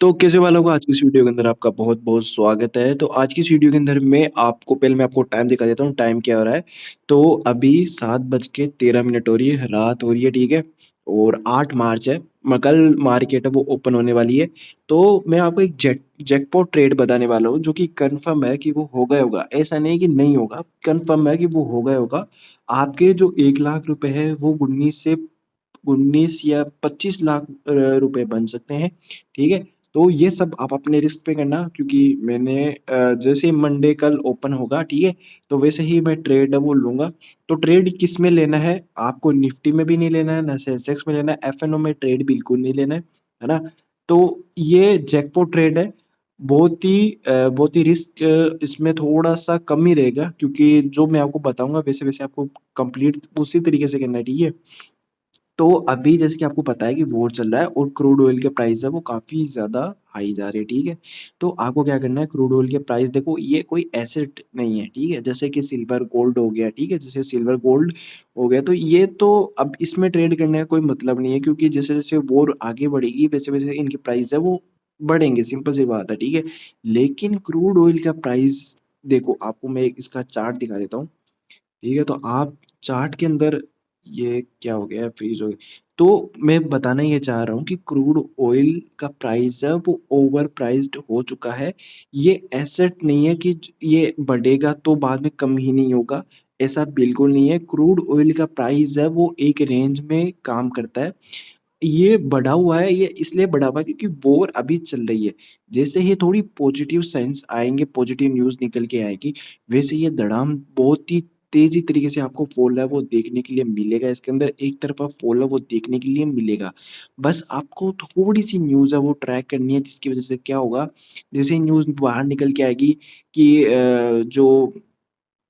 तो कैसे वालों को आज की इस वीडियो के अंदर आपका बहुत-बहुत स्वागत है। तो आज की इस वीडियो के अंदर मैं आपको टाइम दिखा देता हूँ, टाइम क्या हो रहा है। तो अभी 7:13 हो रही है, रात हो रही है, ठीक है? और 8 मार्च है, कल मार्केट है वो ओपन होने वाली है। तो मैं आपको एक जैकपॉट ट्रेड बताने वाला हूँ जो कि कन्फर्म है कि वो होगा ही होगा। ऐसा नहीं है कि नहीं होगा, कन्फर्म है कि वो होगा ही होगा। आपके जो 1 लाख रुपए है वो 19 या 25 लाख रुपए बन सकते हैं, ठीक है? तो ये सब आप अपने रिस्क पे करना क्योंकि जैसे मंडे कल ओपन होगा, ठीक है? तो वैसे ही मैं ट्रेड है वो लूँगा। तो ट्रेड किस में लेना है? आपको निफ्टी में भी नहीं लेना है, ना सेंसेक्स में लेना है, एफएनओ में ट्रेड बिल्कुल नहीं लेना है ना? तो ये जैकपॉट ट्रेड है, बहुत ही रिस्क इसमें थोड़ा-सा कम ही रहेगा क्योंकि जो मैं आपको बताऊँगा वैसे-वैसे आपको कंप्लीट उसी तरीके से करना है, ठीक है? तो अभी जैसे कि आपको पता है कि वॉर चल रहा है और क्रूड ऑयल के प्राइस है वो काफ़ी ज़्यादा हाई जा रहे हैं, ठीक है? तो आपको क्या करना है क्रूड ऑयल के प्राइस देखो ये कोई एसेट नहीं है, ठीक है? जैसे कि सिल्वर गोल्ड हो गया, ठीक है? जैसे सिल्वर गोल्ड हो गया तो ये तो अब इसमें ट्रेड करने का कोई मतलब नहीं है क्योंकि जैसे-जैसे वॉर आगे बढ़ेगी वैसे-वैसे इनके प्राइस है वो बढ़ेंगे, सिंपल सी बात है, ठीक है? लेकिन क्रूड ऑयल का प्राइस देखो आपको मैं एक इसका चार्ट दिखा देता हूँ। ठीक है, तो आप चार्ट के अंदर ये क्या हो गया फ्रीज़ हो गई। तो मैं बताना ये चाह रहा हूँ कि क्रूड ऑयल का प्राइस है वो ओवर प्राइस्ड हो चुका है। ये एसेट नहीं है कि ये बढ़ेगा तो बाद में कम ही नहीं होगा, ऐसा बिल्कुल नहीं है। क्रूड ऑयल का प्राइस है वो एक रेंज में काम करता है। ये बढ़ा हुआ है, ये इसलिए बढ़ा हुआ है क्योंकि वॉर अभी चल रही है। जैसे ही थोड़ी पॉजिटिव साइन्स आएँगे, पॉजिटिव न्यूज़ निकल के आएगी, वैसे ये धड़ाम बहुत ही तेज़ी तरीके से आपको फॉल है वो देखने के लिए मिलेगा। इसके अंदर एक तरफ़ा फॉल है वो देखने के लिए मिलेगा। बस आपको थोड़ी-सी न्यूज़ है वो ट्रैक करनी है जिसकी वज़ह से क्या होगा, जैसे ही न्यूज़ बाहर निकल के आएगी कि जो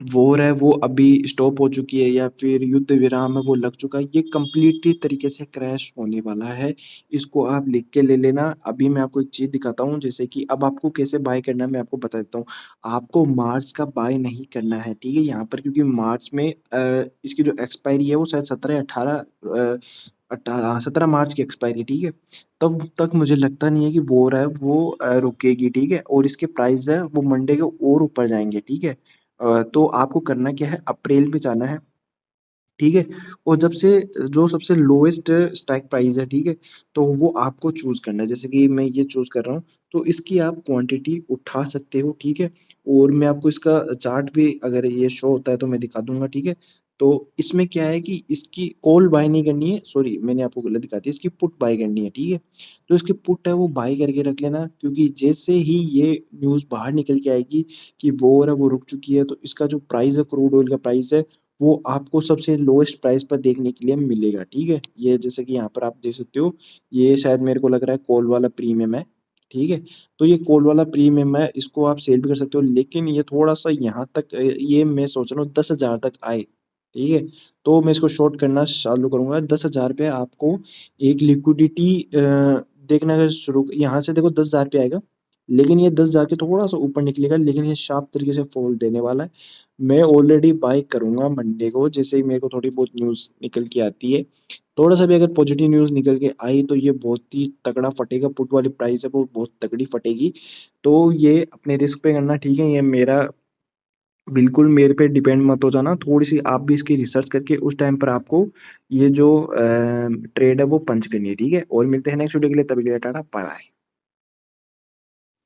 वॉर है वो अभी स्टॉप हो चुकी है या फिर युद्ध विराम है वो लग चुका है, ये कंप्लीटली तरीके से क्रैश होने वाला है। इसको आप लिख के ले लेना। अभी मैं आपको एक चीज़ दिखाता हूँ जैसे कि अब आपको कैसे बाय करना है मैं आपको बता देता हूँ। आपको मार्च का बाय नहीं करना है, ठीक है? यहाँ पर क्योंकि मार्च में इसकी जो एक्सपायरी है वो शायद 17 या 18 17 मार्च की एक्सपायरी ठीक है? तब तक मुझे लगता नहीं है कि वॉर है वो रुकेगी, ठीक है? और इसके प्राइस है वो मंडे के और ऊपर जाएँगे, ठीक है? तो आपको करना क्या है अप्रैल में जाना है, ठीक है? और जब से जो सबसे लोएस्ट स्ट्राइक प्राइस है, ठीक है? तो वो आपको चूज़ करना है, जैसे कि मैं ये चूज़ कर रहा हूँ, तो इसकी आप क्वांटिटी उठा सकते हो, ठीक है? और मैं आपको इसका चार्ट भी अगर ये शो होता है तो मैं दिखा दूँगा, ठीक है? तो इसमें क्या है कि इसकी कॉल बाय नहीं करनी है, सॉरी मैंने आपको गलत दिखा दिया, इसकी पुट बाय करनी है, ठीक है? तो इसकी पुट है वो बाय करके रख लेना क्योंकि जैसे ही ये न्यूज़ बाहर निकल के आएगी कि वॉर है वो रुक चुकी है, तो इसका जो प्राइस है क्रूड ऑयल का प्राइस है वो आपको सबसे लोएस्ट प्राइस पर देखने के लिए मिलेगा, ठीक है? ये जैसे कि यहाँ पर आप देख सकते हो, ये शायद मेरे को लग रहा है कॉल वाला प्रीमियम है, ठीक है? तो ये कॉल वाला प्रीमियम है, इसको आप सेल भी कर सकते हो लेकिन ये थोड़ा-सा यहाँ तक ये मैं सोच रहा हूँ 10,000 तक आए, ठीक है? तो मैं इसको शॉर्ट करना चालू करूँगा, 10,000 पे आपको एक लिक्विडिटी देखना अगर शुरू यहाँ से देखो 10,000 पे आएगा, लेकिन ये 10,000 के थोड़ा-सा ऊपर निकलेगा लेकिन ये शार्प तरीके से फॉल देने वाला है। मैं ऑलरेडी बाय करूँगा मंडे को, जैसे ही मेरे को थोड़ी बहुत न्यूज़ निकल के आती है। थोड़ा-सा भी अगर पॉजिटिव न्यूज़ निकल के आई तो ये बहुत ही तगड़ा फटेगा, पुट वाली प्राइस है वो बहुत तगड़ी फटेगी। तो ये अपने रिस्क पे करना ठीक है, ये मेरा बिल्कुल मेरे पे डिपेंड मत हो जाना, थोड़ी-सी आप भी इसकी रिसर्च करके उस टाइम पर आपको ये जो ट्रेड है वो पंच करनी है, ठीक है? और मिलते हैं नेक्स्ट वीडियो के लिए, तभी के लिए टाटा, बाय-बाय।